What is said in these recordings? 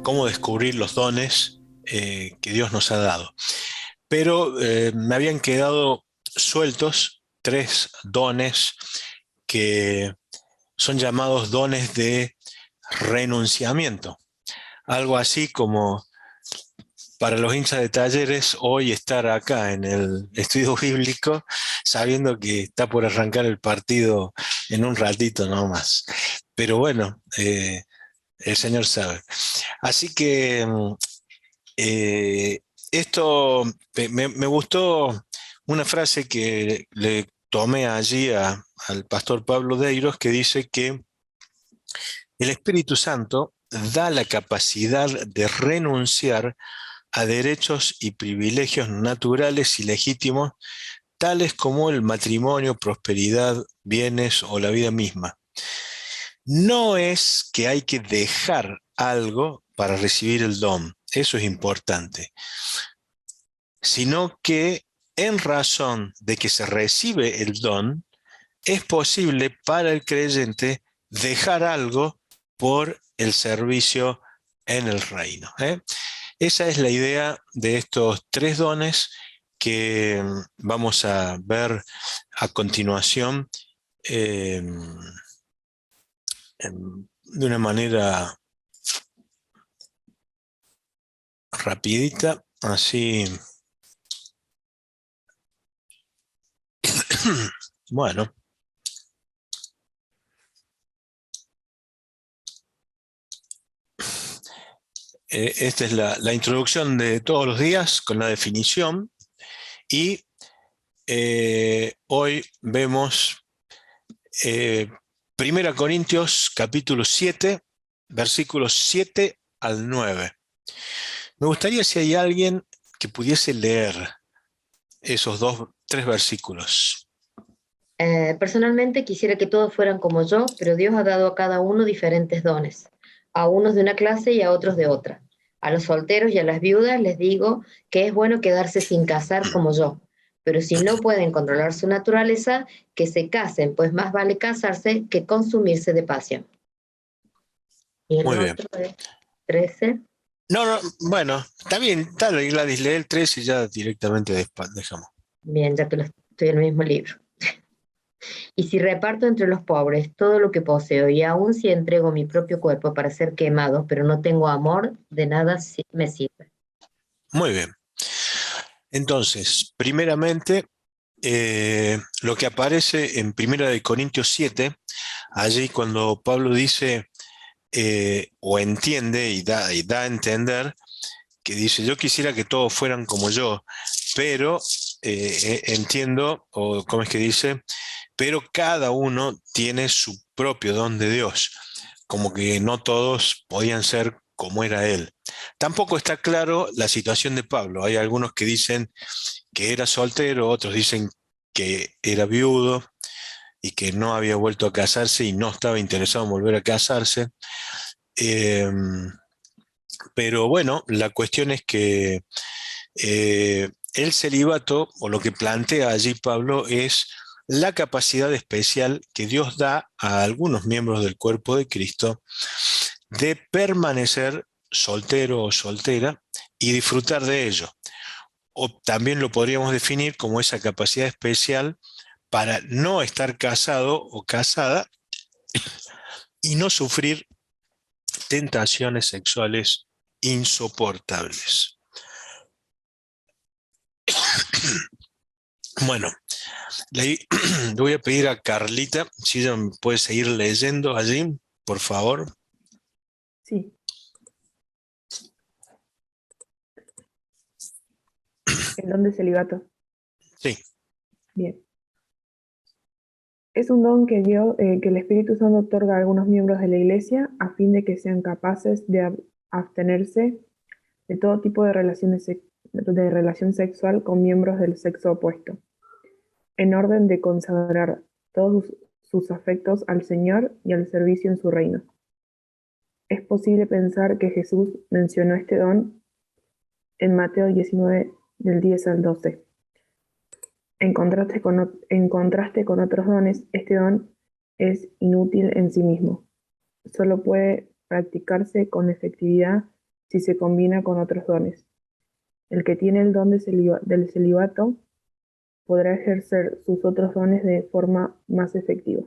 cómo descubrir los dones que Dios nos ha dado. Pero me habían quedado sueltos tres dones que son llamados dones de renunciamiento. Algo así como para los hinchas de Talleres hoy estar acá en el estudio bíblico sabiendo que está por arrancar el partido en un ratito nomás. Pero bueno, el Señor sabe. Así que eh, esto me gustó una frase que le tomé allí al pastor Pablo Deiros que dice que el Espíritu Santo da la capacidad de renunciar a derechos y privilegios naturales y legítimos, tales como el matrimonio, prosperidad, bienes o la vida misma. No es que hay que dejar algo para recibir el don, eso es importante, sino que en razón de que se recibe el don, es posible para el creyente dejar algo por el servicio en el reino. Esa es la idea de estos tres dones que vamos a ver a continuación eh, de una manera rapidita, así. Bueno, esta es la introducción de todos los días con la definición y hoy vemos eh, 1 Corintios capítulo 7, versículos 7 al 9. Me gustaría si hay alguien que pudiese leer esos tres versículos. Personalmente quisiera que todos fueran como yo, pero Dios ha dado a cada uno diferentes dones, a unos de una clase y a otros de otra. A los solteros y a las viudas les digo que es bueno quedarse sin casar como yo, pero si no pueden controlar su naturaleza, que se casen, pues más vale casarse que consumirse de pasión. Y el Muy bien. otro es 13. No, no, bueno, está bien, dale, Gladys, lee el 3 y ya directamente dejamos. Bien, ya que estoy en el mismo libro. Y si reparto entre los pobres todo lo que poseo, y aun si entrego mi propio cuerpo para ser quemado, pero no tengo amor, de nada me sirve. Muy bien. Entonces, primeramente, lo que aparece en 1 Corintios 7, allí cuando Pablo dice o entiende y da a entender que dice, yo quisiera que todos fueran como yo, pero entiendo, o cómo es que dice, pero cada uno tiene su propio don de Dios, como que no todos podían ser como era él. Tampoco está claro la situación de Pablo. Hay algunos que dicen que era soltero, otros dicen que era viudo y que no había vuelto a casarse y no estaba interesado en volver a casarse. Eh, pero bueno, la cuestión es que el celibato, o lo que plantea allí Pablo, es la capacidad especial que Dios da a algunos miembros del cuerpo de Cristo de permanecer soltero o soltera y disfrutar de ello. O también lo podríamos definir como esa capacidad especial para no estar casado o casada y no sufrir tentaciones sexuales insoportables. Bueno, le voy a pedir a Carlita si ella me puede seguir leyendo allí, por favor. Sí. ¿En dónde es celibato? Sí. Bien. Es un don que el Espíritu Santo otorga a algunos miembros de la Iglesia a fin de que sean capaces de abstenerse de todo tipo de de relación sexual con miembros del sexo opuesto, en orden de consagrar todos sus afectos al Señor y al servicio en su reino. Es posible pensar que Jesús mencionó este don en Mateo 19, del 10 al 12. En contraste con otros dones, este don es inútil en sí mismo. Solo puede practicarse con efectividad si se combina con otros dones. El que tiene el don del celibato podrá ejercer sus otros dones de forma más efectiva.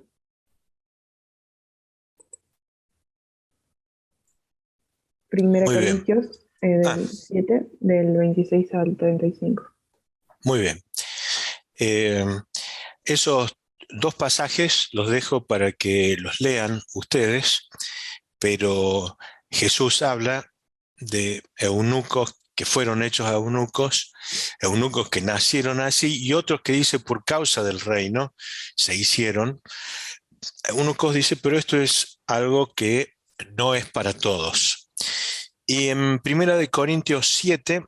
Primera Muy bien. Corintios del 7, del 26 al 35. Muy bien. Esos dos pasajes los dejo para que los lean ustedes, pero Jesús habla de eunucos que fueron hechos eunucos, eunucos que nacieron así, y otros que dice por causa del reino se hicieron. Eunucos dice, pero esto es algo que no es para todos. Y en 1 Corintios 7,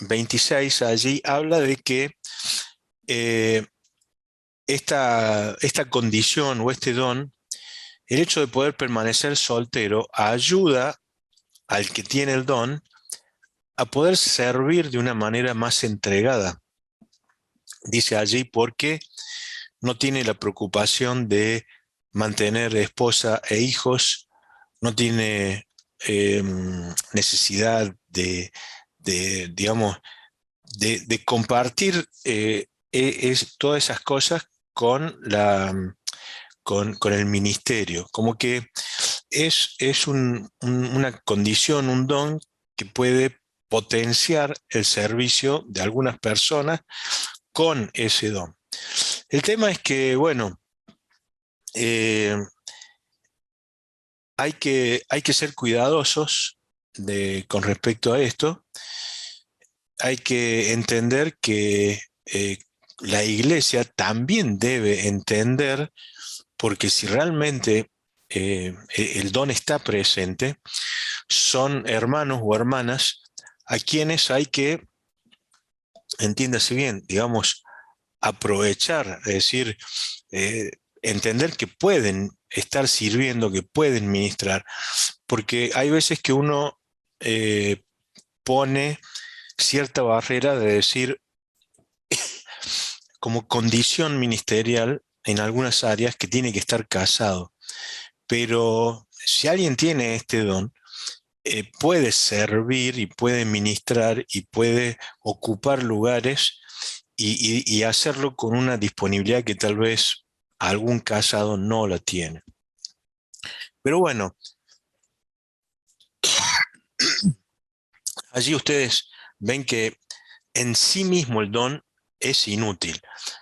26, allí habla de que eh, esta condición o este don, el hecho de poder permanecer soltero, ayuda al que tiene el don a poder servir de una manera más entregada. Dice allí porque no tiene la preocupación de mantener esposa e hijos, no tiene necesidad digamos, de compartir todas esas cosas con el ministerio. Como que es una condición, un don que puede potenciar el servicio de algunas personas con ese don. El tema es que, bueno, eh, hay que ser cuidadosos con respecto a esto. Hay que entender que la iglesia también debe entender, porque si realmente el don está presente, son hermanos o hermanas a quienes hay que, entiéndase bien, digamos, aprovechar, es decir, eh, entender que pueden estar sirviendo, que pueden ministrar, porque hay veces que uno pone cierta barrera de decir, como condición ministerial en algunas áreas, que tiene que estar casado. Pero si alguien tiene este don, puede servir y puede ministrar y puede ocupar lugares y hacerlo con una disponibilidad que tal vez algún casado no la tiene. Pero bueno, allí ustedes ven que en sí mismo el don es inútil.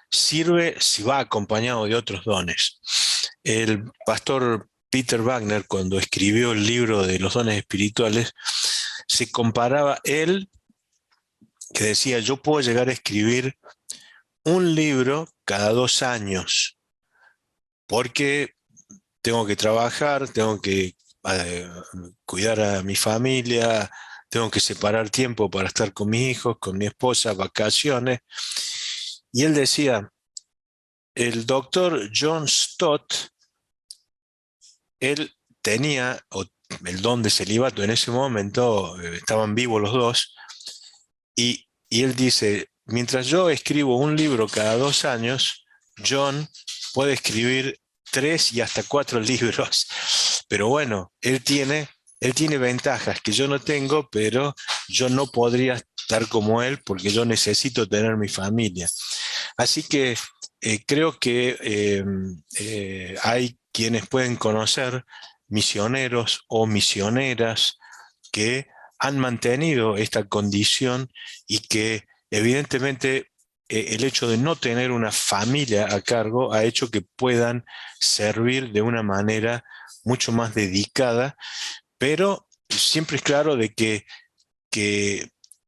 Sirve si va acompañado de otros dones. El pastor Peter Wagner, cuando escribió el libro de los dones espirituales, se comparaba él, que decía, yo puedo llegar a escribir un libro cada 2 años, porque tengo que trabajar, tengo que eh, cuidar a mi familia, tengo que separar tiempo para estar con mis hijos, con mi esposa, vacaciones. Y él decía, el doctor John Stott, él tenía el don de celibato en ese momento, estaban vivos los dos, y él dice, mientras yo escribo un libro cada 2 años, John puede escribir 3 y hasta 4 libros. Pero bueno, él tiene ventajas que yo no tengo, pero yo no podría estar como él porque yo necesito tener mi familia. Así que creo que hay quienes pueden conocer misioneros o misioneras que han mantenido esta condición y que evidentemente el hecho de no tener una familia a cargo ha hecho que puedan servir de una manera mucho más dedicada, pero siempre es claro de que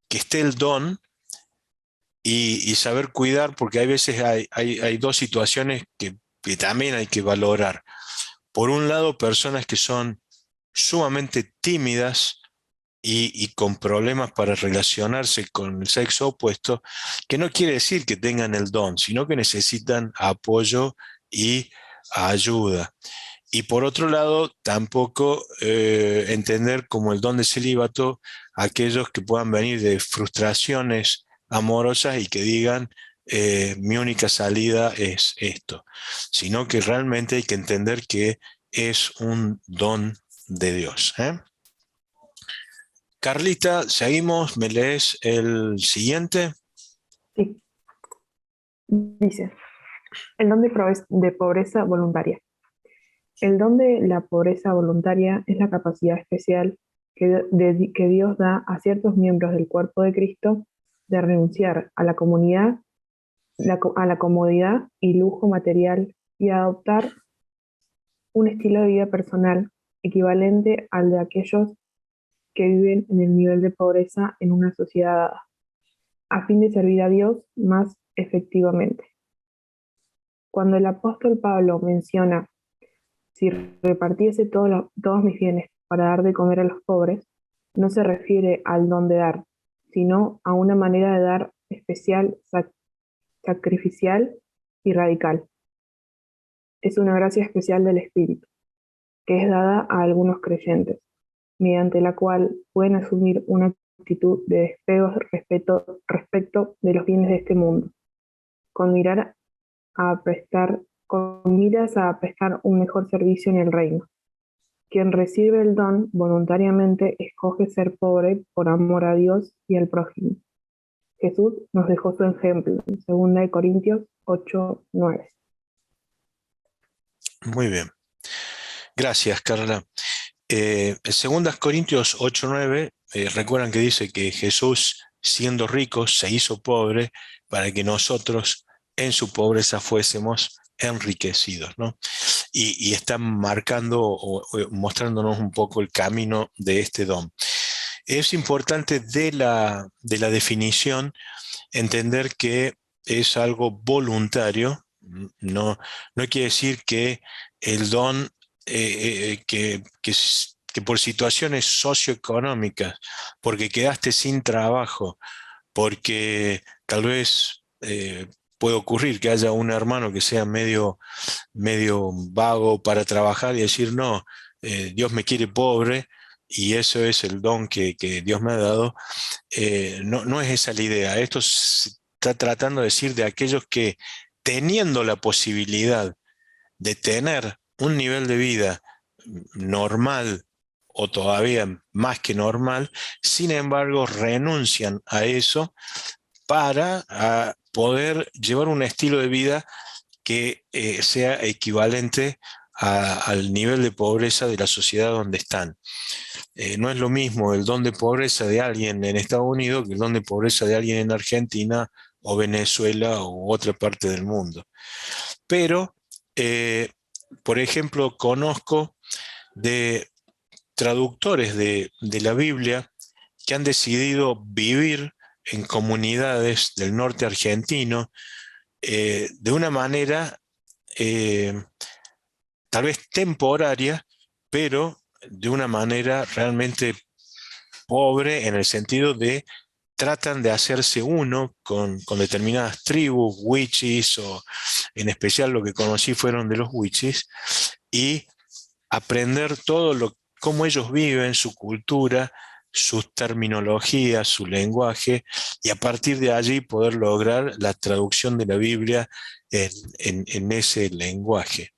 esté el don y saber cuidar, porque hay veces hay dos situaciones que también hay que valorar. Por un lado, personas que son sumamente tímidas y con problemas para relacionarse con el sexo opuesto, que no quiere decir que tengan el don, sino que necesitan apoyo y ayuda. Y por otro lado, tampoco entender como el don de celibato aquellos que puedan venir de frustraciones amorosas y que digan, mi única salida es esto, sino que realmente hay que entender que es un don de Dios, ¿eh? Carlita, seguimos, ¿me lees el siguiente? Sí, dice, el don de pobreza voluntaria. El don de la pobreza voluntaria es la capacidad especial que Dios da a ciertos miembros del cuerpo de Cristo de renunciar a la comunidad, a la comodidad y lujo material y adoptar un estilo de vida personal equivalente al de aquellos que viven en el nivel de pobreza en una sociedad dada, a fin de servir a Dios más efectivamente. Cuando el apóstol Pablo menciona, si repartiese todos mis bienes para dar de comer a los pobres, no se refiere al don de dar, sino a una manera de dar especial, sacrificial y radical. Es una gracia especial del Espíritu, que es dada a algunos creyentes, mediante la cual pueden asumir una actitud de despego respecto de los bienes de este mundo, con miras a prestar un mejor servicio en el reino. Quien recibe el don voluntariamente escoge ser pobre por amor a Dios y al prójimo. Jesús nos dejó su ejemplo en 2 Corintios 8:9. Muy bien. Gracias, Carla. En 2 Corintios 8:9, recuerdan que dice que Jesús, siendo rico, se hizo pobre para que nosotros en su pobreza fuésemos enriquecidos, ¿no? Y están marcando o mostrándonos un poco el camino de este don. Es importante de la definición entender que es algo voluntario. No quiere decir que el don, que por situaciones socioeconómicas, porque quedaste sin trabajo, porque tal vez puede ocurrir que haya un hermano que sea medio vago para trabajar y decir, no, Dios me quiere pobre y eso es el don que Dios me ha dado. No es esa la idea. Esto se está tratando de decir de aquellos que, teniendo la posibilidad de tener un nivel de vida normal o todavía más que normal, sin embargo renuncian a eso para poder llevar un estilo de vida que sea equivalente al nivel de pobreza de la sociedad donde están. No es lo mismo el don de pobreza de alguien en Estados Unidos que el don de pobreza de alguien en Argentina o Venezuela u otra parte del mundo. Pero, eh, por ejemplo, conozco de traductores de la Biblia que han decidido vivir en comunidades del norte argentino de una manera eh, tal vez temporaria, pero de una manera realmente pobre en el sentido de tratan de hacerse uno con determinadas tribus, wichis, o en especial lo que conocí fueron de los wichis, y aprender cómo ellos viven, su cultura, sus terminologías, su lenguaje, y a partir de allí poder lograr la traducción de la Biblia en ese lenguaje.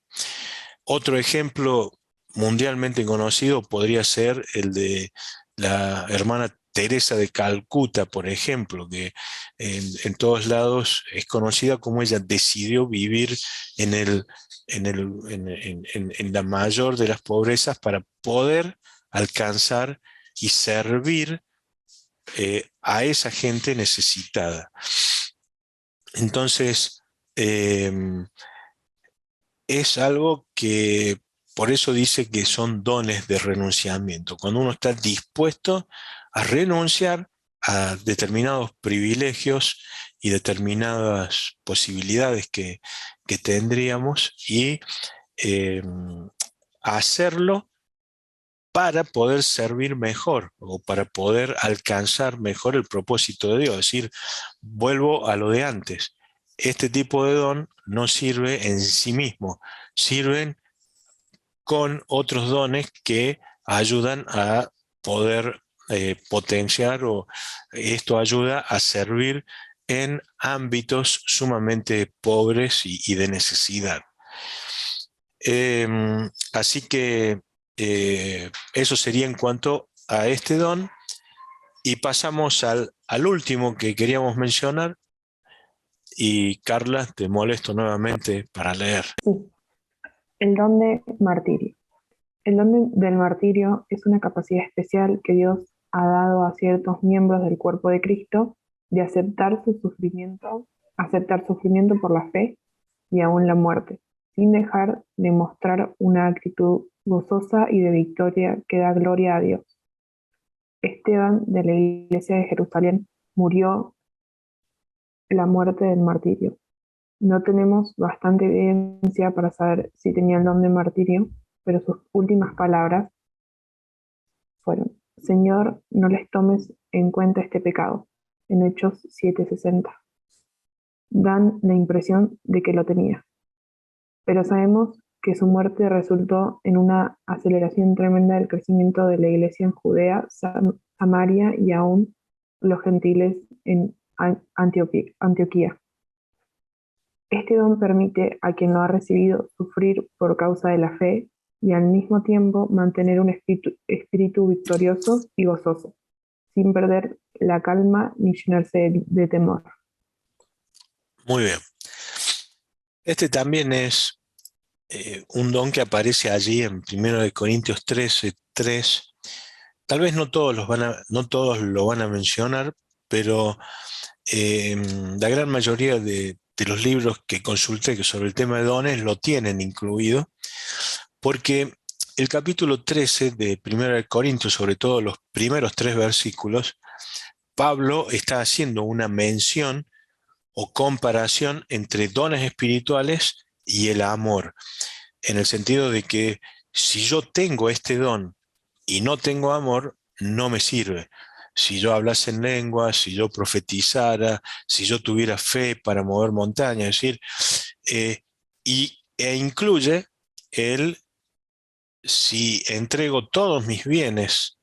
Otro ejemplo mundialmente conocido podría ser el de la hermana Teresa de Calcuta, por ejemplo, que en todos lados es conocida como ella decidió vivir en, el, en la mayor de las pobrezas para poder alcanzar y servir a esa gente necesitada. Entonces, eh, es algo que por eso dice que son dones de renunciamiento. Cuando uno está dispuesto a renunciar a determinados privilegios y determinadas posibilidades que tendríamos y eh, hacerlo para poder servir mejor o para poder alcanzar mejor el propósito de Dios. Es decir, vuelvo a lo de antes. Este tipo de don no sirve en sí mismo, sirven con otros dones que ayudan a poder potenciar, o esto ayuda a servir en ámbitos sumamente pobres y de necesidad. Así que eso sería en cuanto a este don. Y pasamos al último que queríamos mencionar. Y Carla, te molesto nuevamente para leer. Sí, el don de martirio. El don del martirio es una capacidad especial que Dios ha dado a ciertos miembros del cuerpo de Cristo de aceptar sufrimiento por la fe y aún la muerte, sin dejar de mostrar una actitud gozosa y de victoria que da gloria a Dios. Esteban de la iglesia de Jerusalén murió la muerte del martirio. No tenemos bastante evidencia para saber si tenía el don de martirio, pero sus últimas palabras fueron: Señor, no les tomes en cuenta este pecado, en Hechos 7:60. Dan la impresión de que lo tenía, pero sabemos que su muerte resultó en una aceleración tremenda del crecimiento de la iglesia en Judea, Samaria y aún los gentiles en Antioquía. Este don permite a quien lo ha recibido sufrir por causa de la fe y al mismo tiempo mantener un espíritu victorioso y gozoso, sin perder la calma ni llenarse de temor. Muy bien. Este también es un don que aparece allí en 1 Corintios 13:3. Tal vez no todos, no todos lo van a mencionar, pero la gran mayoría de los libros que consulté que sobre el tema de dones lo tienen incluido, porque el capítulo 13 de 1 Corintios, sobre todo los primeros 3 versículos, Pablo está haciendo una mención o comparación entre dones espirituales y el amor, en el sentido de que si yo tengo este don y no tengo amor, no me sirve. Si yo hablase en lengua, si yo profetizara, si yo tuviera fe para mover montañas, es decir, e incluye el si entrego todos mis bienes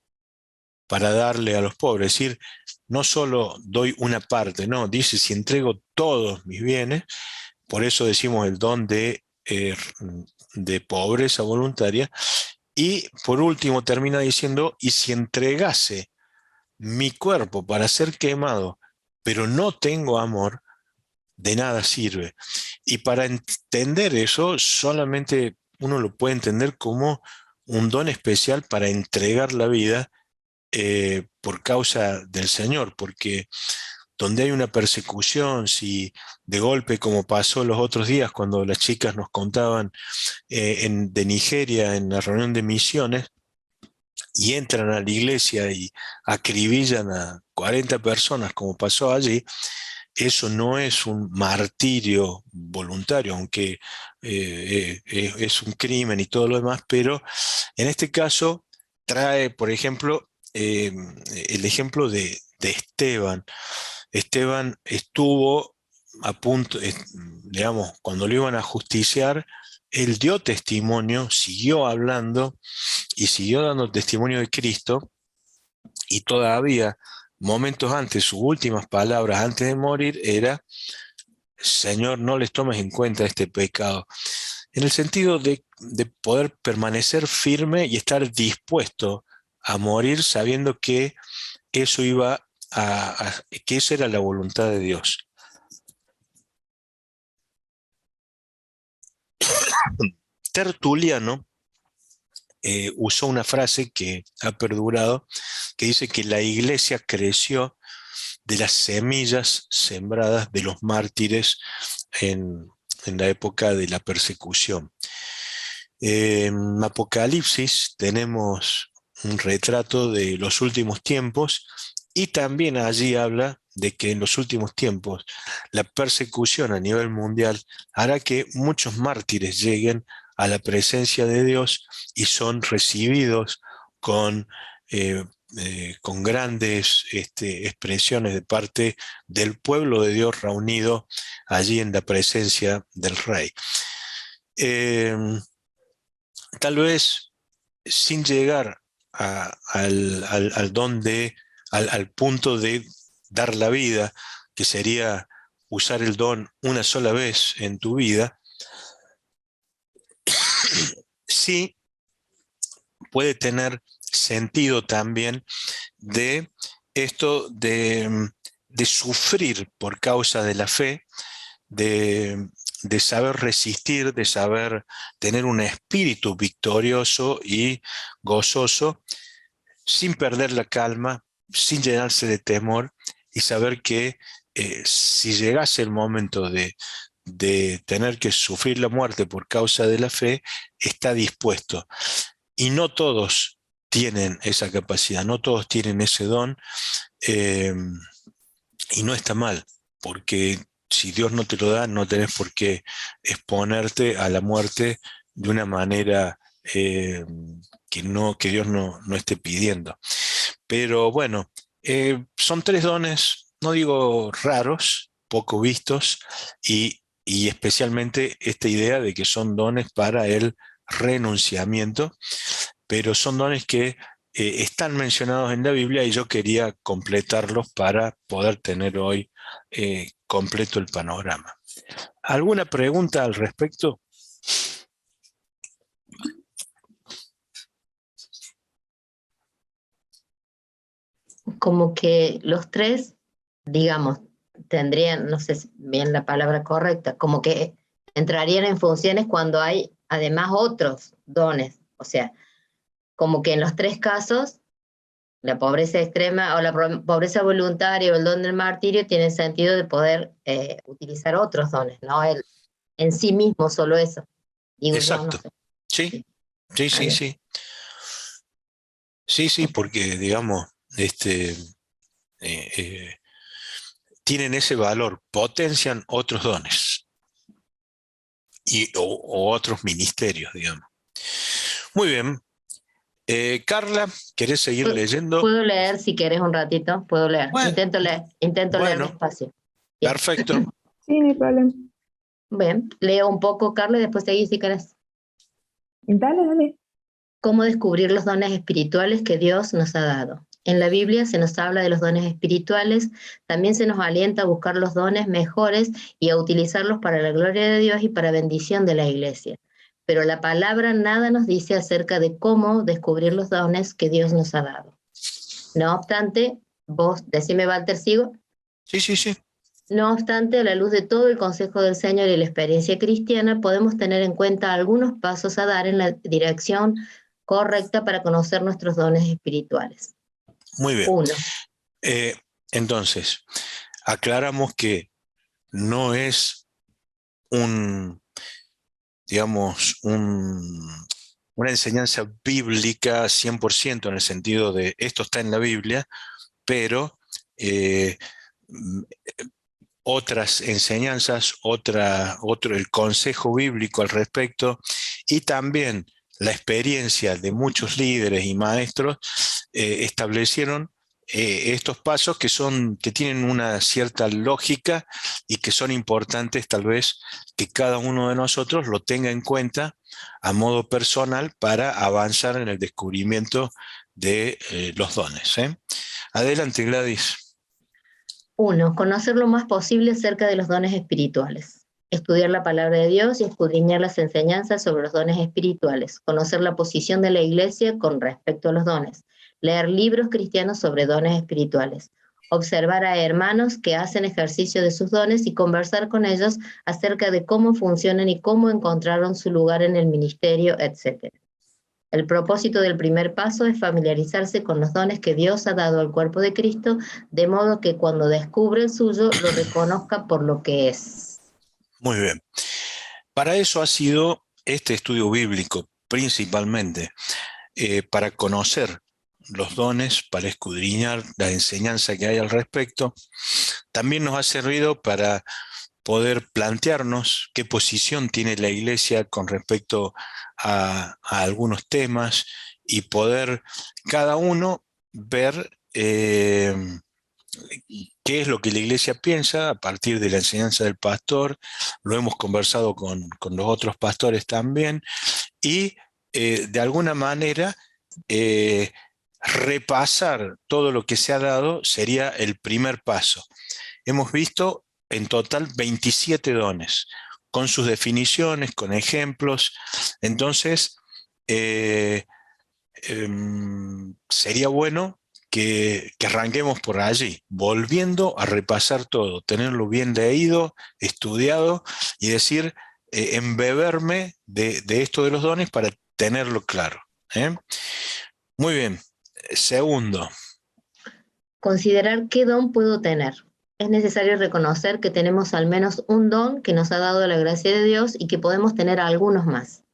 para darle a los pobres, es decir, no solo doy una parte, no, dice si entrego todos mis bienes, por eso decimos el don de pobreza voluntaria. Y por último termina diciendo, y si entregase mi cuerpo para ser quemado, pero no tengo amor, de nada sirve. Y para entender eso, solamente uno lo puede entender como un don especial para entregar la vida por causa del Señor, porque donde hay una persecución, si de golpe, como pasó los otros días cuando las chicas nos contaban de Nigeria en la reunión de misiones, y entran a la iglesia y acribillan a 40 personas, como pasó allí, eso no es un martirio voluntario, aunque es un crimen y todo lo demás, pero en este caso trae, por ejemplo, el ejemplo de Esteban. Esteban estuvo a punto, digamos, cuando lo iban a justiciar, él dio testimonio, siguió hablando y siguió dando testimonio de Cristo, y todavía momentos antes, sus últimas palabras antes de morir era: Señor, no les tomes en cuenta este pecado, en el sentido de poder permanecer firme y estar dispuesto a morir sabiendo que eso iba que esa era la voluntad de Dios. Tertuliano usó una frase que ha perdurado, que dice que la iglesia creció de las semillas sembradas de los mártires en la época de la persecución. En Apocalipsis tenemos un retrato de los últimos tiempos, y también allí habla de que en los últimos tiempos la persecución a nivel mundial hará que muchos mártires lleguen a la presencia de Dios y son recibidos con, con grandes expresiones de parte del pueblo de Dios reunido allí en la presencia del Rey. Eh, Tal vez sin llegar al don al punto de dar la vida, que sería usar el don una sola vez en tu vida, sí puede tener sentido también de esto de sufrir por causa de la fe, de saber resistir, de saber tener un espíritu victorioso y gozoso, sin perder la calma, sin llenarse de temor, y saber que si llegase el momento de tener que sufrir la muerte por causa de la fe, está dispuesto. Y no todos tienen esa capacidad, no todos tienen ese don, eh, y no está mal, porque si Dios no te lo da, no tenés por qué exponerte a la muerte de una manera que Dios no esté pidiendo. Pero bueno, son tres dones, no digo raros, poco vistos, y especialmente esta idea de que son dones para el renunciamiento, pero son dones que están mencionados en la Biblia, y yo quería completarlos para poder tener hoy completo el panorama. ¿Alguna pregunta al respecto? Como que los tres, digamos, tendrían, no sé si bien la palabra correcta, como que entrarían en funciones cuando hay además otros dones. O sea, como que en los tres casos, la pobreza extrema o la pobreza voluntaria o el don del martirio tienen sentido de poder utilizar otros dones, no el en sí mismo solo eso. Digo yo, no Exacto. sé. Sí, Sí, sí, está sí, bien. sí. Sí, sí, Ok. porque digamos, eh, eh, tienen ese valor, potencian otros dones o otros ministerios, digamos. Muy bien. Carla, ¿querés seguir leyendo? Puedo leer si querés un ratito, puedo leer. Bueno, Intento leer bueno, despacio. Bien. perfecto. Sí, no hay problema. Bien, leo un poco, Carla, y después seguís si querés. Dale, dale. ¿Cómo descubrir los dones espirituales que Dios nos ha dado? En la Biblia se nos habla de los dones espirituales, también se nos alienta a buscar los dones mejores y a utilizarlos para la gloria de Dios y para bendición de la iglesia. Pero la palabra nada nos dice acerca de cómo descubrir los dones que Dios nos ha dado. No obstante, vos, decime, Walter, ¿sigo? Sí, sí, sí. No obstante, a la luz de todo el consejo del Señor y la experiencia cristiana, podemos tener en cuenta algunos pasos a dar en la dirección correcta para conocer nuestros dones espirituales. Muy bien. 1. Eh, entonces, aclaramos que no es un, digamos, una enseñanza bíblica 100% en el sentido de esto está en la Biblia, pero eh, otras enseñanzas, el consejo bíblico al respecto, y también la experiencia de muchos líderes y maestros establecieron estos pasos que tienen una cierta lógica y que son importantes tal vez que cada uno de nosotros lo tenga en cuenta a modo personal para avanzar en el descubrimiento de los dones. Adelante, Gladys. 1. Conocer lo más posible acerca de los dones espirituales. Estudiar la palabra de Dios y escudriñar las enseñanzas sobre los dones espirituales. Conocer la posición de la iglesia con respecto a los dones. Leer libros cristianos sobre dones espirituales. Observar a hermanos que hacen ejercicio de sus dones y conversar con ellos acerca de cómo funcionan y cómo encontraron su lugar en el ministerio, etc. El propósito del primer paso es familiarizarse con los dones que Dios ha dado al cuerpo de Cristo, de modo que cuando descubre el suyo, lo reconozca por lo que es. Muy bien. Para eso ha sido este estudio bíblico, principalmente, para conocer los dones, para escudriñar la enseñanza que hay al respecto. También nos ha servido para poder plantearnos qué posición tiene la Iglesia con respecto a algunos temas, y poder cada uno ver qué es lo que la Iglesia piensa a partir de la enseñanza del pastor. Lo hemos conversado con los otros pastores también, y de alguna manera eh, repasar todo lo que se ha dado sería el primer paso. Hemos visto en total 27 dones, con sus definiciones, con ejemplos. Entonces, sería bueno que arranquemos por allí, volviendo a repasar todo, tenerlo bien leído, estudiado y decir, embeberme de esto de los dones para tenerlo claro. ¿Eh? Muy bien. Segundo. Considerar qué don puedo tener. Es necesario reconocer que tenemos al menos un don que nos ha dado la gracia de Dios y que podemos tener algunos más.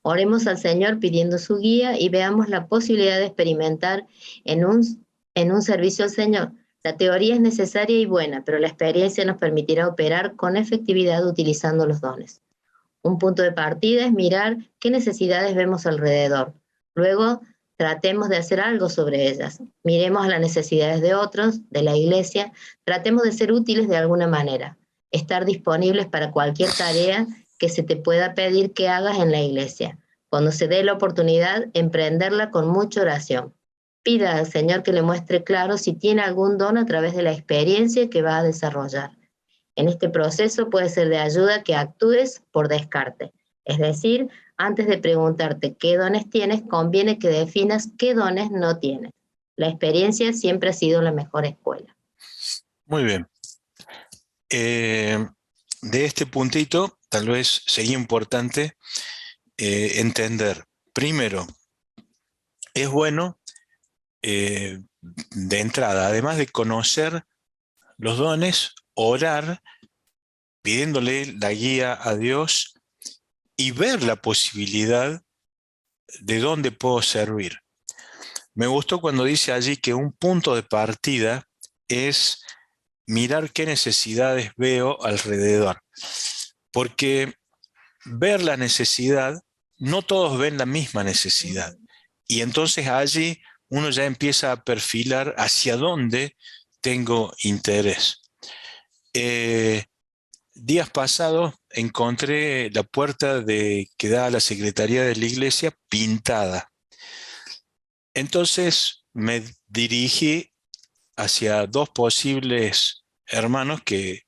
Oremos al Señor pidiendo su guía y veamos la posibilidad de experimentar en un servicio al Señor. La teoría es necesaria y buena, pero la experiencia nos permitirá operar con efectividad utilizando los dones. Un punto de partida es mirar qué necesidades vemos alrededor. Luego, tratemos de hacer algo sobre ellas. Miremos las necesidades de otros, de la iglesia. Tratemos de ser útiles de alguna manera. Estar disponibles para cualquier tarea que se te pueda pedir que hagas en la iglesia. Cuando se dé la oportunidad, emprenderla con mucha oración. Pida al Señor que le muestre claro si tiene algún don a través de la experiencia que va a desarrollar. En este proceso puede ser de ayuda que actúes por descarte. Es decir, antes de preguntarte qué dones tienes, conviene que definas qué dones no tienes. La experiencia siempre ha sido la mejor escuela. Muy bien. De este puntito, tal vez sería importante entender, primero, es bueno de entrada, además de conocer los dones, orar pidiéndole la guía a Dios y ver la posibilidad de dónde puedo servir. Me gustó cuando dice allí que un punto de partida es mirar qué necesidades veo alrededor, porque ver la necesidad, no todos ven la misma necesidad, y entonces allí uno ya empieza a perfilar hacia dónde tengo interés. Días pasados encontré la puerta que da a la secretaría de la iglesia pintada. Entonces me dirigí hacia dos posibles hermanos que,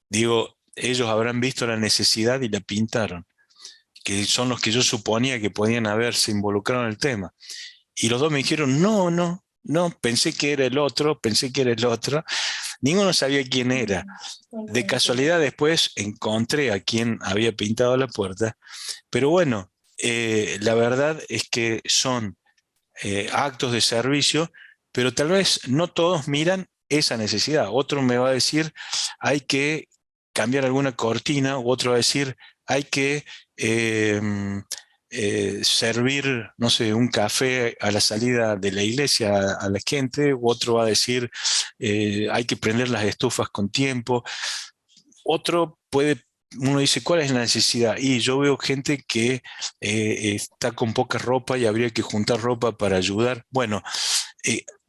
digo, ellos habrán visto la necesidad y la pintaron, que son los que yo suponía que podían haberse involucrado en el tema. Y los dos me dijeron, no, no, no, pensé que era el otro, pensé que era el otro. Ninguno sabía quién era. De casualidad después encontré a quien había pintado la puerta, pero bueno, la verdad es que son actos de servicio, pero tal vez no todos miran esa necesidad. Otro me va a decir, hay que cambiar alguna cortina, u otro va a decir, hay que eh, servir, no sé, un café a la salida de la iglesia a la gente, u otro va a decir, hay que prender las estufas con tiempo. Otro puede, uno dice, ¿cuál es la necesidad? Y yo veo gente que está con poca ropa y habría que juntar ropa para ayudar. Bueno,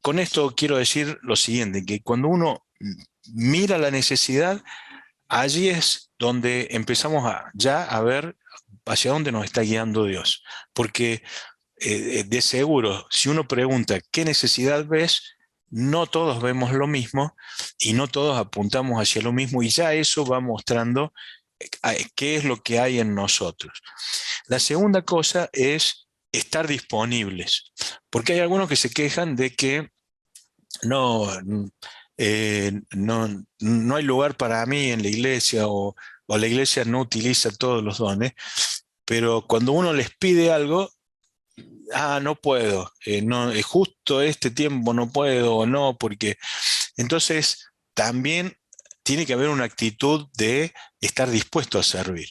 con esto quiero decir lo siguiente, que cuando uno mira la necesidad, allí es donde empezamos ya a ver hacia dónde nos está guiando Dios. Porque de seguro, si uno pregunta qué necesidad ves, no todos vemos lo mismo y no todos apuntamos hacia lo mismo, y ya eso va mostrando qué es lo que hay en nosotros. La segunda cosa es estar disponibles, porque hay algunos que se quejan de que no, no hay lugar para mí en la iglesia, o la iglesia no utiliza todos los dones, pero cuando uno les pide algo, no puedo, no, justo este tiempo no puedo, o no, porque entonces también tiene que haber una actitud de estar dispuesto a servir.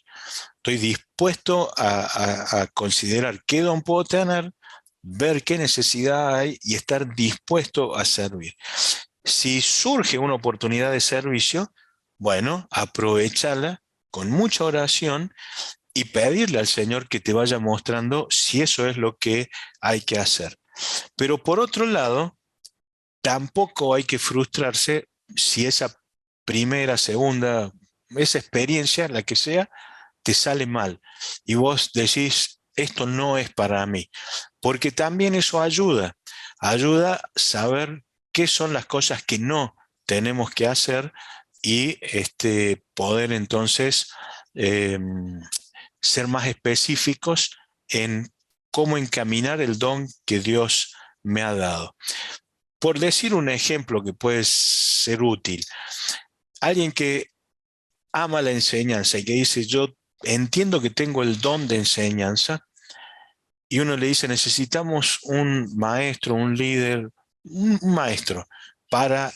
Estoy dispuesto a considerar qué don puedo tener, ver qué necesidad hay y estar dispuesto a servir. Si surge una oportunidad de servicio, bueno, aprovechala con mucha oración y pedirle al Señor que te vaya mostrando si eso es lo que hay que hacer. Pero por otro lado, tampoco hay que frustrarse si esa primera, segunda, esa experiencia, la que sea, te sale mal y vos decís, esto no es para mí, porque también eso ayuda a saber qué son las cosas que no tenemos que hacer y poder entonces eh, ser más específicos en cómo encaminar el don que Dios me ha dado. Por decir un ejemplo que puede ser útil, alguien que ama la enseñanza y que dice, yo entiendo que tengo el don de enseñanza, y uno le dice, necesitamos un maestro, un líder, un maestro para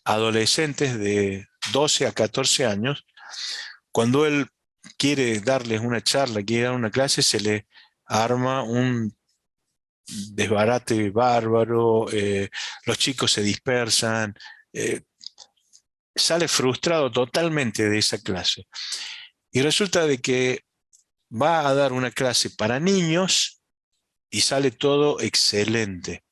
adolescentes de 12 a 14 años. Cuando él quiere darles una charla, quiere dar una clase, se le arma un desbarate bárbaro, los chicos se dispersan, eh, sale frustrado totalmente de esa clase. Y resulta de que va a dar una clase para niños y sale todo excelente.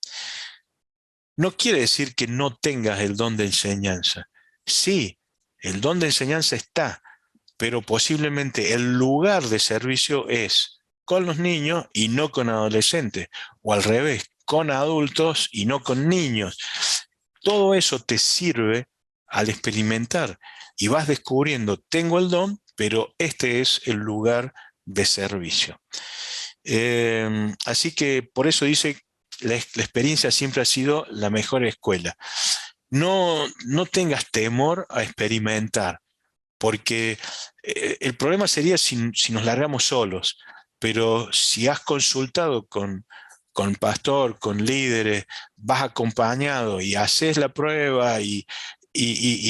No quiere decir que no tengas el don de enseñanza. Sí, el don de enseñanza está, pero posiblemente el lugar de servicio es con los niños y no con adolescentes, o al revés, con adultos y no con niños. Todo eso te sirve al experimentar y vas descubriendo, tengo el don, pero este es el lugar de servicio. Así que por eso dice, la experiencia siempre ha sido la mejor escuela. No tengas temor a experimentar, porque el problema sería si nos largamos solos, pero si has consultado con pastor, con líderes, vas acompañado y haces la prueba y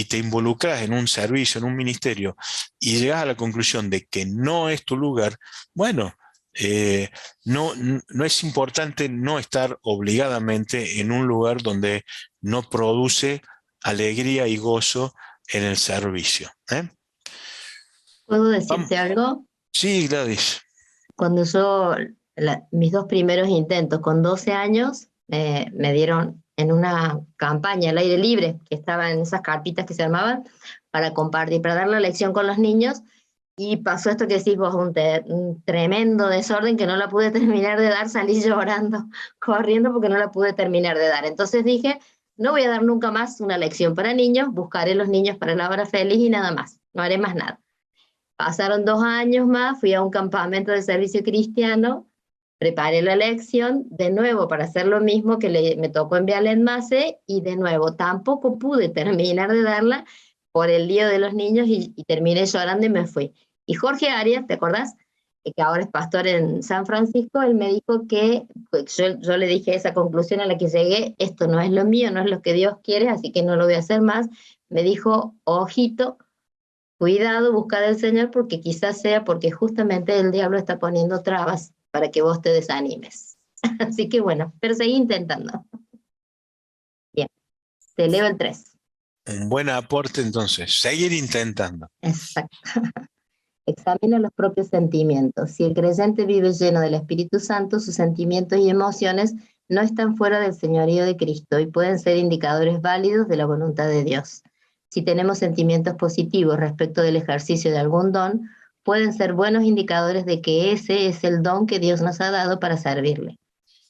te involucras en un servicio, en un ministerio, y llegas a la conclusión de que no es tu lugar, bueno, no es importante no estar obligadamente en un lugar donde no produce alegría y gozo en el servicio. ¿Puedo Vamos. decirte algo? Sí, Gladys. Cuando yo, mis dos primeros intentos con 12 años, me dieron en una campaña al aire libre, que estaba en esas carpitas que se armaban, para compartir, para dar la lección con los niños, y pasó esto que decís vos, un tremendo desorden que no la pude terminar de dar, salí llorando, corriendo porque no la pude terminar de dar. Entonces dije, no voy a dar nunca más una lección para niños, buscaré los niños para la hora feliz y nada más, no haré más nada. Pasaron 2 años más, fui a un campamento de servicio cristiano, preparé la lección de nuevo para hacer lo mismo que me tocó en Vialet-Mase, y de nuevo tampoco pude terminar de darla por el lío de los niños y terminé llorando y me fui. Y Jorge Arias, ¿te acordás? Que ahora es pastor en San Francisco, él me dijo que, pues yo le dije esa conclusión a la que llegué, esto no es lo mío, no es lo que Dios quiere, así que no lo voy a hacer más. Me dijo, ojito, cuidado, busca del Señor, porque quizás sea porque justamente el diablo está poniendo trabas para que vos te desanimes. Así que bueno, pero seguí intentando. Bien, te leo el 3. Un buen aporte entonces, seguir intentando. Exacto. Examina los propios sentimientos. Si el creyente vive lleno del Espíritu Santo, sus sentimientos y emociones no están fuera del señorío de Cristo y pueden ser indicadores válidos de la voluntad de Dios. Si tenemos sentimientos positivos respecto del ejercicio de algún don, pueden ser buenos indicadores de que ese es el don que Dios nos ha dado para servirle.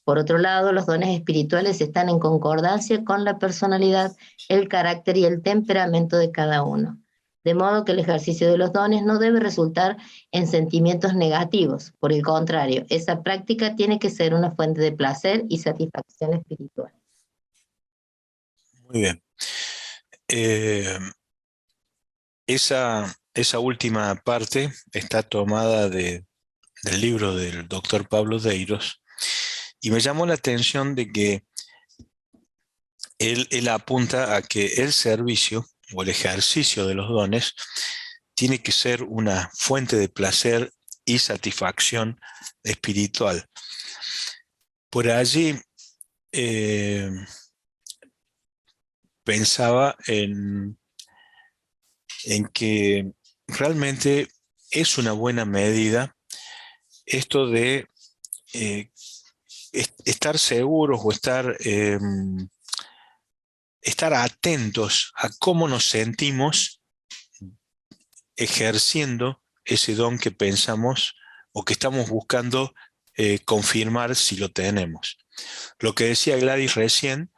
Por otro lado, los dones espirituales están en concordancia con la personalidad, el carácter y el temperamento de cada uno. De modo que el ejercicio de los dones no debe resultar en sentimientos negativos. Por el contrario, esa práctica tiene que ser una fuente de placer y satisfacción espiritual. Muy bien. Esa última parte está tomada del libro del doctor Pablo Deiros, y me llamó la atención de que él apunta a que el servicio o el ejercicio de los dones tiene que ser una fuente de placer y satisfacción espiritual. Por allí pensaba en que realmente es una buena medida esto de estar seguros o estar atentos a cómo nos sentimos ejerciendo ese don que pensamos o que estamos buscando confirmar si lo tenemos. Lo que decía Gladys recién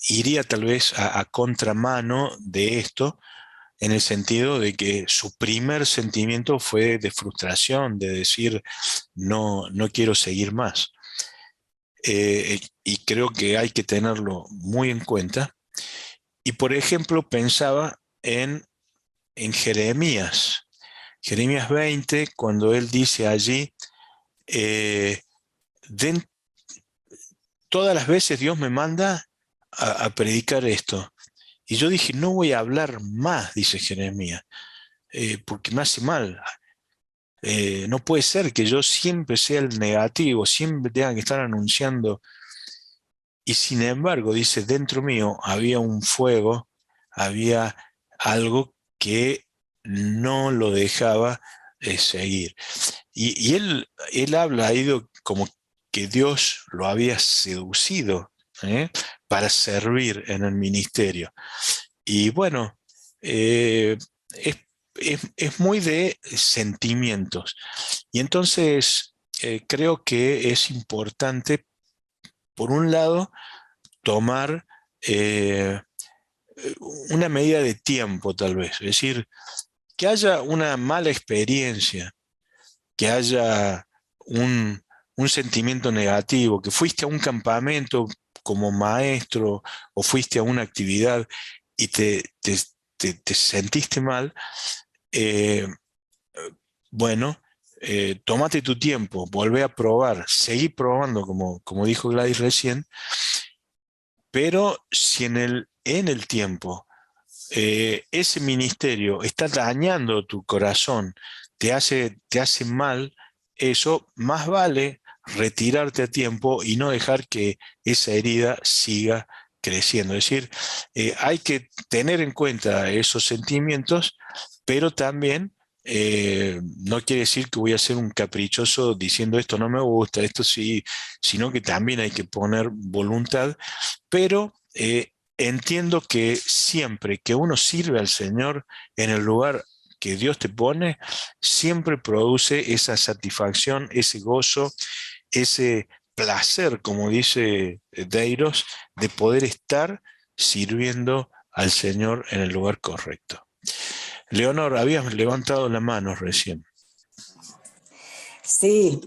iría tal vez a contramano de esto, en el sentido de que su primer sentimiento fue de frustración, de decir, no quiero seguir más. y creo que hay que tenerlo muy en cuenta. Y por ejemplo, pensaba en Jeremías. Jeremías 20, cuando él dice allí, eh, "Den- todas las veces Dios me manda a predicar esto". Y yo dije, no voy a hablar más, dice Jeremías, porque me hace mal. No puede ser que yo siempre sea el negativo, siempre tenga que estar anunciando. Y sin embargo, dice, dentro mío había un fuego, había algo que no lo dejaba seguir. Y él habla ahí como que Dios lo había seducido, ¿eh? Para servir en el ministerio. Y bueno, eh, es, es muy de sentimientos. Y entonces creo que es importante, por un lado, tomar eh, una medida de tiempo, tal vez. Es decir, que haya una mala experiencia, que haya un sentimiento negativo, que fuiste a un campamento como maestro o fuiste a una actividad y te sentiste mal. eh, bueno, tómate tu tiempo, volvé a probar, seguí probando, como dijo Gladys recién, pero si en el tiempo ese ministerio está dañando tu corazón, te hace mal, eso más vale retirarte a tiempo y no dejar que esa herida siga creciendo. Es decir, hay que tener en cuenta esos sentimientos, pero también no quiere decir que voy a ser un caprichoso diciendo esto no me gusta, esto sí, sino que también hay que poner voluntad, pero entiendo que siempre que uno sirve al Señor en el lugar que Dios te pone, siempre produce esa satisfacción, ese gozo, ese placer, como dice Deiros, de poder estar sirviendo al Señor en el lugar correcto. Leonor, habías levantado la mano recién. Sí,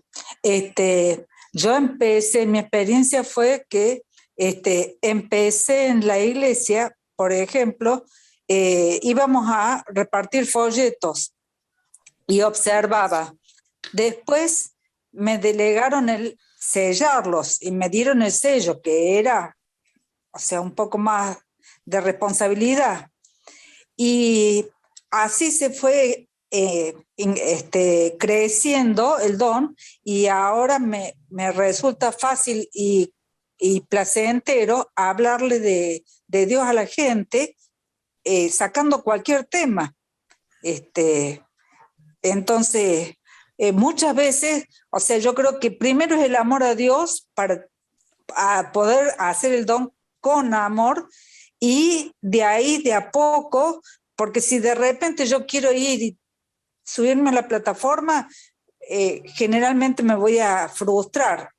yo empecé, mi experiencia fue que empecé en la iglesia, por ejemplo, íbamos a repartir folletos y observaba. Después me delegaron el sellarlos y me dieron el sello, que era, o sea, un poco más de responsabilidad. Y así se fue creciendo el don y ahora me resulta fácil y placentero hablarle de Dios a la gente, sacando cualquier tema. Entonces, muchas veces, o sea, yo creo que primero es el amor a Dios para poder hacer el don con amor, y de ahí de a poco, porque si de repente yo quiero ir y subirme a la plataforma, generalmente me voy a frustrar.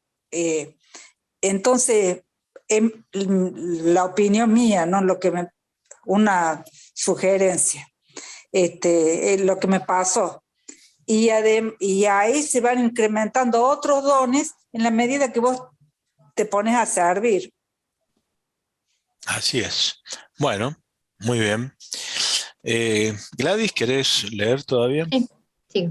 Entonces, la opinión mía, ¿no? Una sugerencia, lo que me pasó. Y ahí se van incrementando otros dones en la medida que vos te pones a servir. Así es. Bueno, muy bien. Gladys, ¿querés leer todavía? Sí, sí.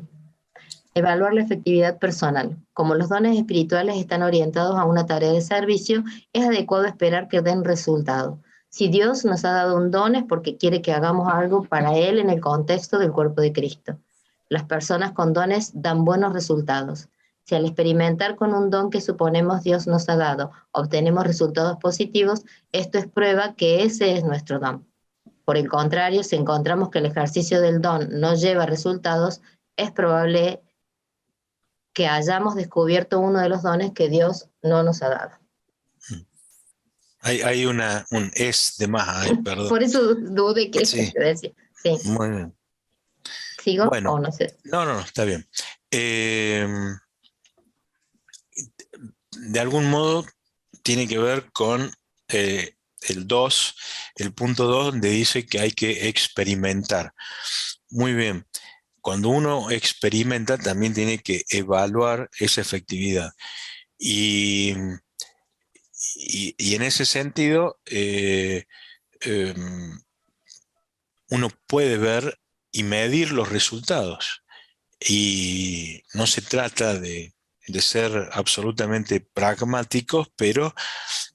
Evaluar la efectividad personal. Como los dones espirituales están orientados a una tarea de servicio, es adecuado esperar que den resultado. Si Dios nos ha dado un don es porque quiere que hagamos algo para Él en el contexto del cuerpo de Cristo. Las personas con dones dan buenos resultados. Si al experimentar con un don que suponemos Dios nos ha dado, obtenemos resultados positivos, esto es prueba que ese es nuestro don. Por el contrario, si encontramos que el ejercicio del don no lleva resultados, es probable que hayamos descubierto uno de los dones que Dios no nos ha dado. Hay un es de más ahí, perdón. Por eso dudé que Sí, se decía. Sí. muy bien. ¿Sigo Bueno, o no sé? no, está bien. De algún modo tiene que ver con el 2, el punto 2, donde dice que hay que experimentar. Muy bien. Cuando uno experimenta, también tiene que evaluar esa efectividad. Y y en ese sentido, uno puede ver y medir los resultados. Y no se trata de ser absolutamente pragmáticos, pero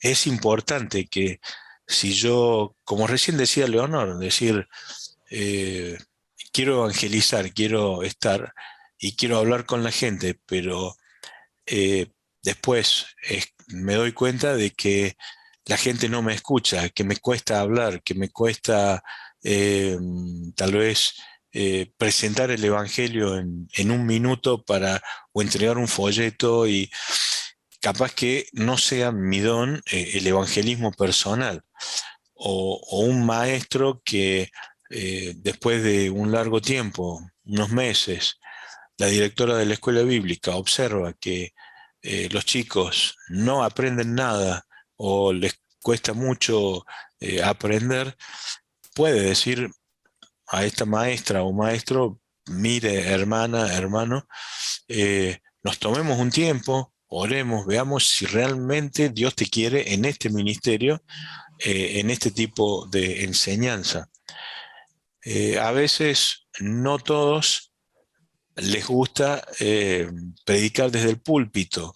es importante que si yo, como recién decía Leonor, decir, eh, quiero evangelizar, quiero estar y quiero hablar con la gente, pero después me doy cuenta de que la gente no me escucha, que me cuesta hablar, que me cuesta eh, tal vez presentar el Evangelio en un minuto o entregar un folleto y capaz que no sea mi don el evangelismo personal o un maestro que después de un largo tiempo, unos meses, la directora de la escuela bíblica observa que los chicos no aprenden nada o les cuesta mucho aprender, puede decir a esta maestra o maestro, mire, hermana, hermano, nos tomemos un tiempo, oremos, veamos si realmente Dios te quiere en este ministerio, en este tipo de enseñanza. A veces no todos les gusta predicar desde el púlpito.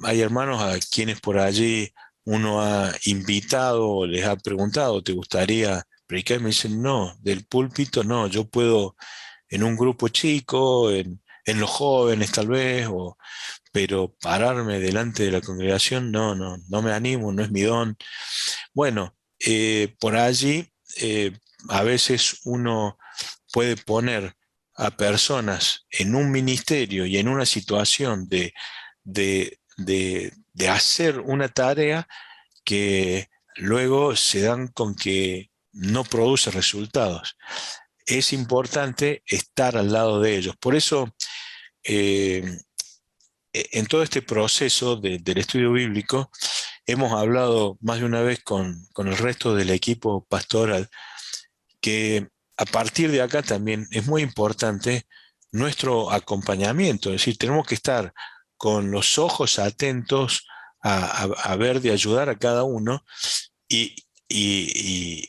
Hay hermanos a quienes por allí uno ha invitado o les ha preguntado, ¿te gustaría predicar? Y me dicen, no, del púlpito no, yo puedo en un grupo chico, en los jóvenes tal vez, pero pararme delante de la congregación, no me animo, no es mi don. Bueno, por allí a veces uno puede poner a personas en un ministerio y en una situación de hacer una tarea que luego se dan con que no produce resultados. Es importante estar al lado de ellos. Por eso, eh, en todo este proceso del estudio bíblico, hemos hablado más de una vez con el resto del equipo pastoral que a partir de acá también es muy importante nuestro acompañamiento, es decir, tenemos que estar con los ojos atentos a ver de ayudar a cada uno y, y-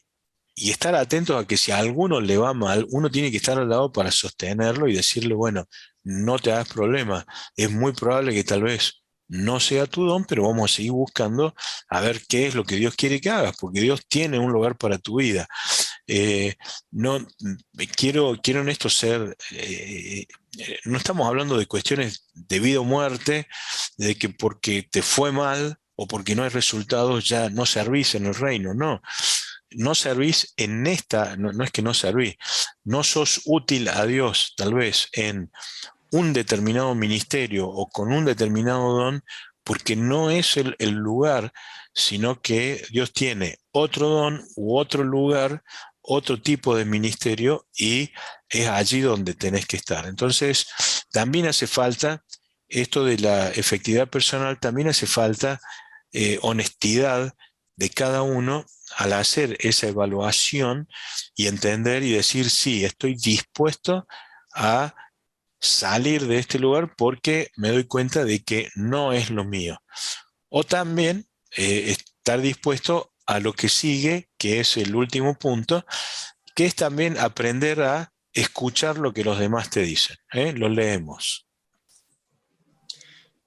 y estar atentos a que si a alguno le va mal, uno tiene que estar al lado para sostenerlo y decirle, bueno, no te hagas problema, es muy probable que tal vez no sea tu don, pero vamos a seguir buscando a ver qué es lo que Dios quiere que hagas, porque Dios tiene un lugar para tu vida. Eh, no, quiero en esto ser, no estamos hablando de cuestiones de vida o muerte, de que porque te fue mal o porque no hay resultados ya no servís en el reino, no. No servís en esta, no es que no servís, no sos útil a Dios tal vez en un determinado ministerio o con un determinado don, porque no es el lugar, sino que Dios tiene otro don u otro lugar, otro tipo de ministerio y es allí donde tenés que estar. Entonces, también hace falta esto de la efectividad personal, también hace falta honestidad de cada uno al hacer esa evaluación y entender y decir, sí, estoy dispuesto a salir de este lugar porque me doy cuenta de que no es lo mío. O también estar dispuesto a lo que sigue, que es el último punto, que es también aprender a escuchar lo que los demás te dicen. Lo leemos.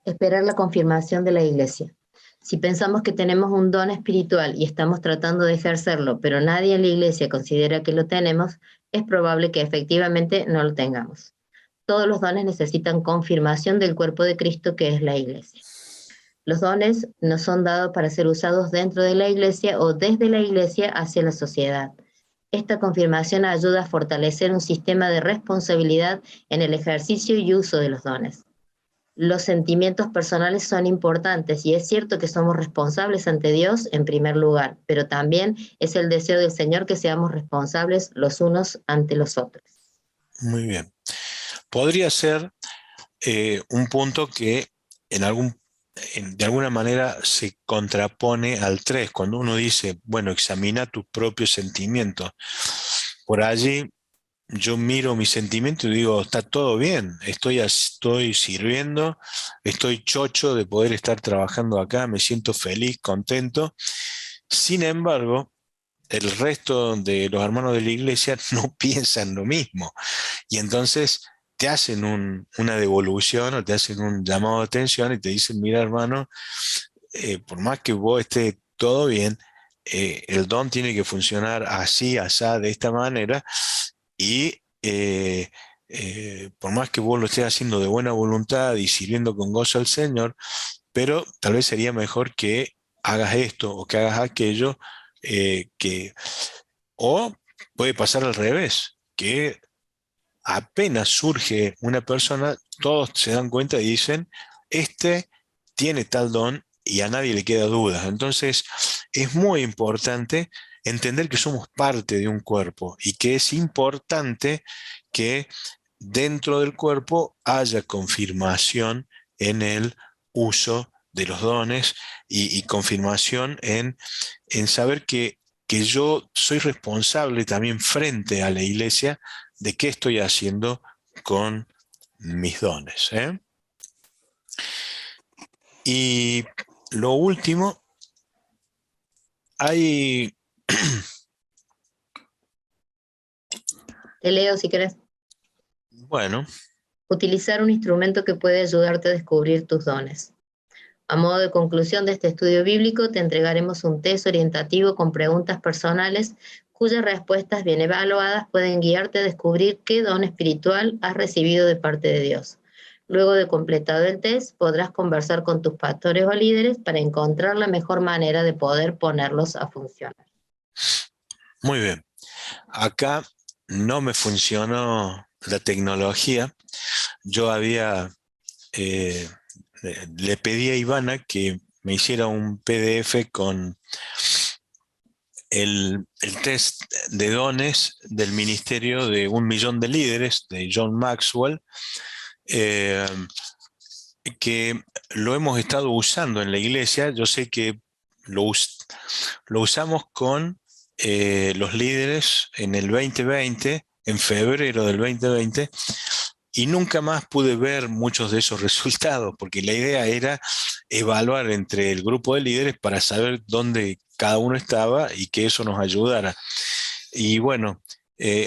Esperar la confirmación de la iglesia. Si pensamos que tenemos un don espiritual y estamos tratando de ejercerlo, pero nadie en la iglesia considera que lo tenemos, es probable que efectivamente no lo tengamos. Todos los dones necesitan confirmación del cuerpo de Cristo, que es la iglesia. Los dones no son dados para ser usados dentro de la iglesia o desde la iglesia hacia la sociedad. Esta confirmación ayuda a fortalecer un sistema de responsabilidad en el ejercicio y uso de los dones. Los sentimientos personales son importantes y es cierto que somos responsables ante Dios en primer lugar, pero también es el deseo del Señor que seamos responsables los unos ante los otros. Muy bien. Podría ser un punto que de alguna manera se contrapone al 3, cuando uno dice, bueno, examina tus propios sentimientos. Por allí yo miro mi sentimiento y digo, está todo bien, estoy sirviendo, estoy chocho de poder estar trabajando acá, me siento feliz, contento. Sin embargo, el resto de los hermanos de la iglesia no piensan lo mismo. Y entonces te hacen una devolución o te hacen un llamado de atención y te dicen, mira hermano, por más que vos estés todo bien, el don tiene que funcionar así, asá, de esta manera, y por más que vos lo estés haciendo de buena voluntad y sirviendo con gozo al Señor, pero tal vez sería mejor que hagas esto o que hagas aquello, o puede pasar al revés, que apenas surge una persona, todos se dan cuenta y dicen, este tiene tal don y a nadie le queda duda. Entonces, es muy importante entender que somos parte de un cuerpo y que es importante que dentro del cuerpo haya confirmación en el uso de los dones y confirmación en saber que yo soy responsable también frente a la iglesia de qué estoy haciendo con mis dones, ¿eh? Y lo último, hay, Te leo si querés. bueno, Utilizar un instrumento que puede ayudarte a descubrir tus dones. A modo de conclusión de este estudio bíblico, te entregaremos un test orientativo con preguntas personales cuyas respuestas bien evaluadas pueden guiarte a descubrir qué don espiritual has recibido de parte de Dios. Luego de completado el test, podrás conversar con tus pastores o líderes para encontrar la mejor manera de poder ponerlos a funcionar. muy bien. Acá no me funcionó la tecnología. Yo eh, le pedí a Ivana que me hiciera un PDF con el test de dones del Ministerio de 1 Millón de Líderes de John Maxwell, eh, que lo hemos estado usando en la iglesia. Yo sé que lo usamos con los líderes en el 2020, en febrero del 2020, y nunca más pude ver muchos de esos resultados, porque la idea era evaluar entre el grupo de líderes para saber dónde cada uno estaba y que eso nos ayudara. Y bueno,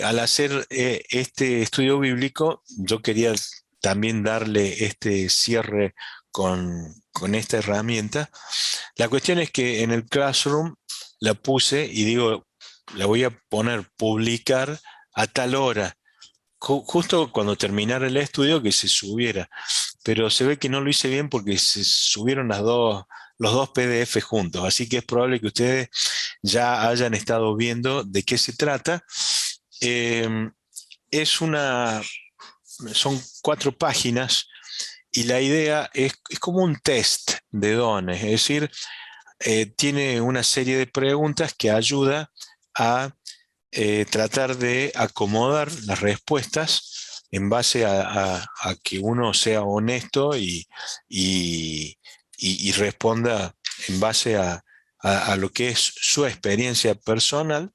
al hacer este estudio bíblico, yo quería también darle este cierre con esta herramienta. La cuestión es que en el Classroom la puse y digo, la voy a poner publicar a tal hora, justo cuando terminara el estudio que se subiera, pero se ve que no lo hice bien porque se subieron los dos PDF juntos, así que es probable que ustedes ya hayan estado viendo de qué se trata. Eh, es son 4 páginas y la idea es como un test de dones, es decir, tiene una serie de preguntas que ayuda a tratar de acomodar las respuestas en base a que uno sea honesto y responda en base a lo que es su experiencia personal.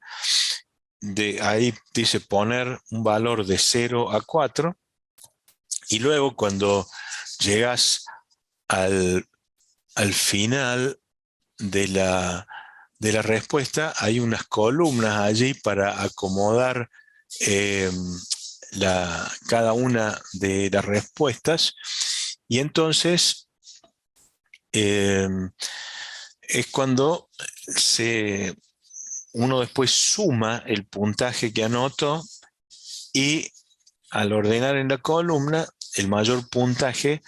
De ahí dice poner un valor de 0 a 4 y luego cuando llegas al final de la respuesta, hay unas columnas allí para acomodar eh, cada una de las respuestas. Y entonces eh, es cuando uno después suma el puntaje que anotó y al ordenar en la columna, el mayor puntaje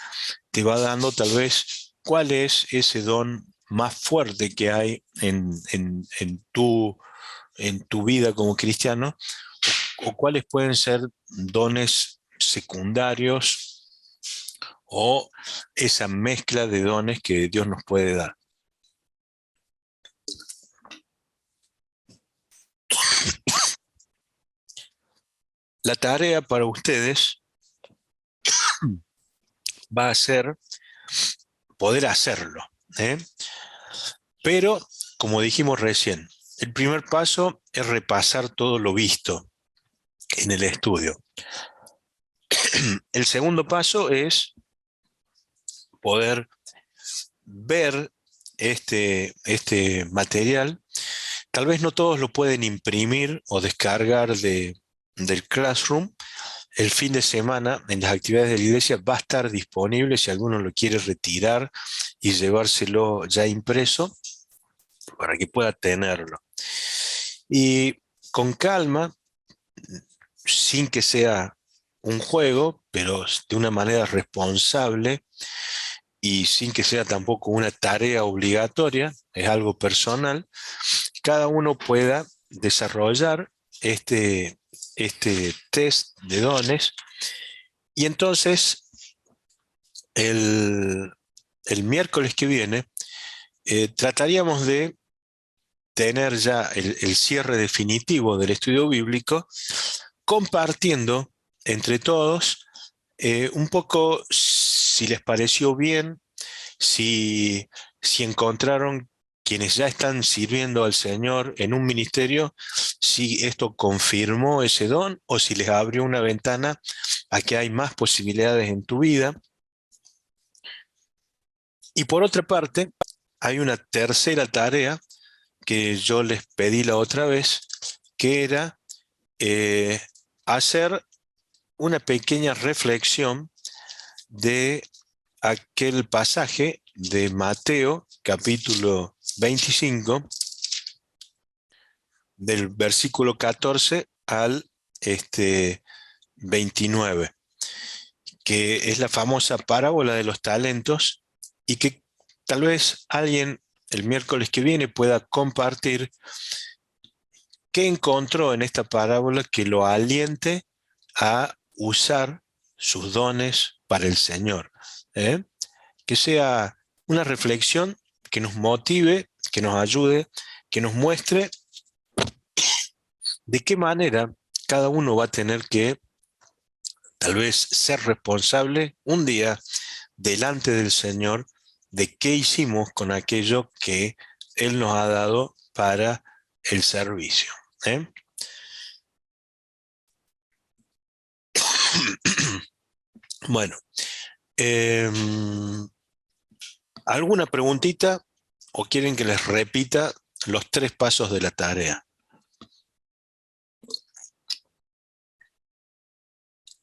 te va dando tal vez cuál es ese don más fuerte que hay en tu vida como cristiano, o cuáles pueden ser dones secundarios o esa mezcla de dones que Dios nos puede dar. La tarea para ustedes va a ser poder hacerlo, ¿eh? Pero, como dijimos recién, el primer paso es repasar todo lo visto. en el estudio. El segundo paso es poder ver este material. Tal vez no todos lo pueden imprimir o descargar del Classroom. El fin de semana en las actividades de la iglesia va a estar disponible si alguno lo quiere retirar y llevárselo ya impreso para que pueda tenerlo. Y con calma, sin que sea un juego, pero de una manera responsable y sin que sea tampoco una tarea obligatoria, es algo personal, cada uno pueda desarrollar este test de dones. Y entonces el miércoles que viene trataríamos de tener ya el cierre definitivo del estudio bíblico, compartiendo entre todos un poco si les pareció bien, si encontraron quienes ya están sirviendo al Señor en un ministerio, si esto confirmó ese don o si les abrió una ventana a que hay más posibilidades en tu vida. Y por otra parte, hay una tercera tarea que yo les pedí la otra vez, que era hacer una pequeña reflexión de aquel pasaje de Mateo, capítulo 25, del versículo 14 al 29, que es la famosa parábola de los talentos y que tal vez alguien el miércoles que viene pueda compartir qué encontró en esta parábola que lo aliente a usar sus dones para el Señor. Que sea una reflexión que nos motive, que nos ayude, que nos muestre de qué manera cada uno va a tener que tal vez ser responsable un día delante del Señor de qué hicimos con aquello que Él nos ha dado para el servicio. Bueno, ¿alguna preguntita o quieren que les repita los 3 pasos de la tarea?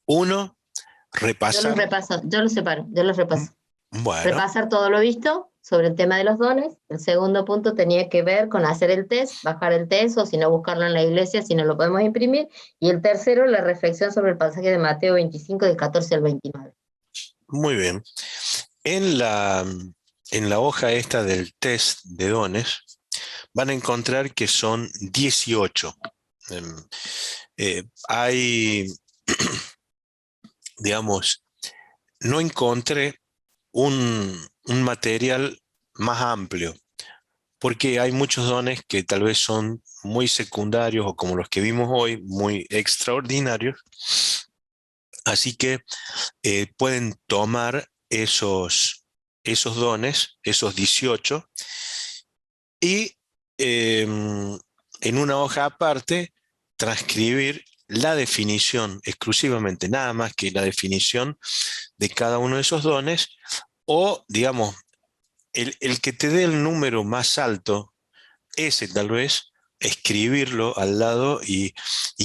1, repasar. Yo los separo. Bueno, Repasar todo lo visto sobre el tema de los dones. El segundo punto tenía que ver con hacer el test, bajar el test, o si no buscarlo en la iglesia, si no lo podemos imprimir. Y el tercero, la reflexión sobre el pasaje de Mateo 25, del 14 al 29. muy bien. En la hoja esta del test de dones van a encontrar que son 18. Hay, digamos, no encontré un material más amplio, porque hay muchos dones que tal vez son muy secundarios o como los que vimos hoy, muy extraordinarios. Así que pueden tomar esos dones, esos 18, y en una hoja aparte transcribir la definición, exclusivamente, nada más que la definición de cada uno de esos dones, o digamos, el que te dé el número más alto, ese tal vez, escribirlo al lado y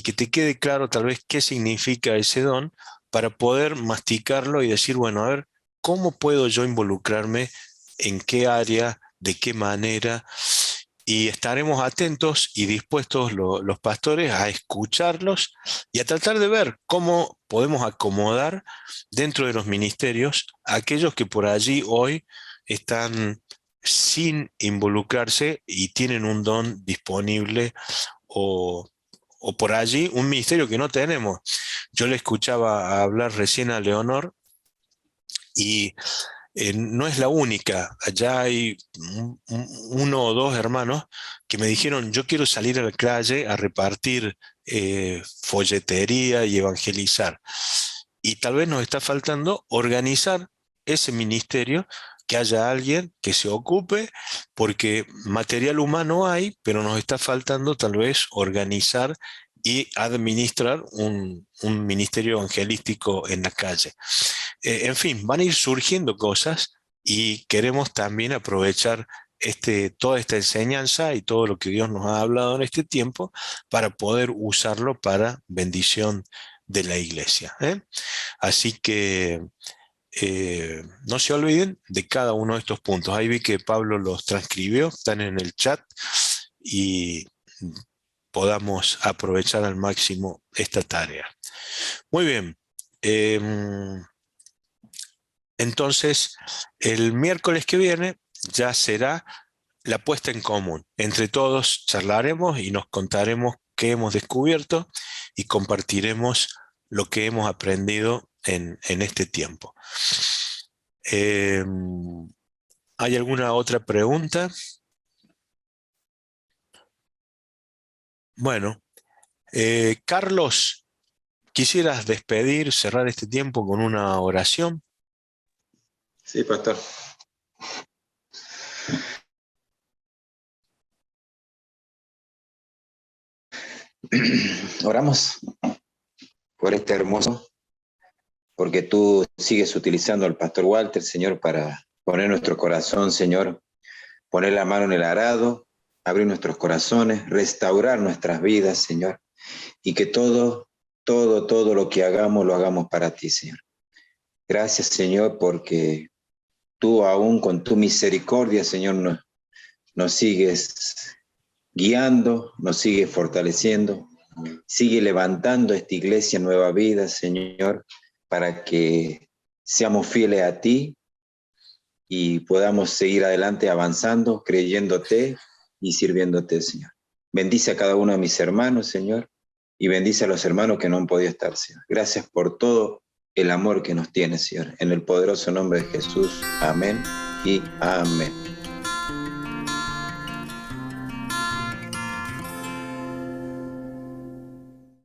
que te quede claro tal vez qué significa ese don para poder masticarlo y decir, bueno, a ver, ¿cómo puedo yo involucrarme? ¿En qué área? ¿De qué manera? Y estaremos atentos y dispuestos los pastores a escucharlos y a tratar de ver cómo podemos acomodar dentro de los ministerios a aquellos que por allí hoy están sin involucrarse y tienen un don disponible o por allí un ministerio que no tenemos. Yo le escuchaba hablar recién a Leonor y no es la única. Allá hay uno o dos hermanos que me dijeron, yo quiero salir a la calle a repartir folletería y evangelizar. Y tal vez nos está faltando organizar ese ministerio, que haya alguien que se ocupe, porque material humano hay, pero nos está faltando tal vez organizar y administrar un ministerio evangelístico en la calle. En fin, van a ir surgiendo cosas y queremos también aprovechar toda esta enseñanza y todo lo que Dios nos ha hablado en este tiempo para poder usarlo para bendición de la iglesia, ¿eh? Así que no se olviden de cada uno de estos puntos. Ahí vi que Pablo los transcribió, están en el chat, y podamos aprovechar al máximo esta tarea. Muy bien. Entonces, el miércoles que viene ya será la puesta en común. Entre todos charlaremos y nos contaremos qué hemos descubierto y compartiremos lo que hemos aprendido en este tiempo. ¿Hay alguna otra pregunta? Bueno, Carlos, ¿quisieras despedir, cerrar este tiempo con una oración? Sí, pastor. Oramos por este hermoso, porque tú sigues utilizando al pastor Walter, Señor, para poner nuestro corazón, Señor, poner la mano en el arado, abrir nuestros corazones, restaurar nuestras vidas, Señor, y que todo lo que hagamos, lo hagamos para ti, Señor. Gracias, Señor, porque tú aún con tu misericordia, Señor, nos sigues guiando, nos sigues fortaleciendo, sigue levantando esta iglesia Nueva Vida, Señor, para que seamos fieles a ti y podamos seguir adelante avanzando, creyéndote y sirviéndote, Señor. Bendice a cada uno de mis hermanos, Señor, y bendice a los hermanos que no han podido estar, Señor. Gracias por todo el amor que nos tienes, Señor. En el poderoso nombre de Jesús. Amén y amén.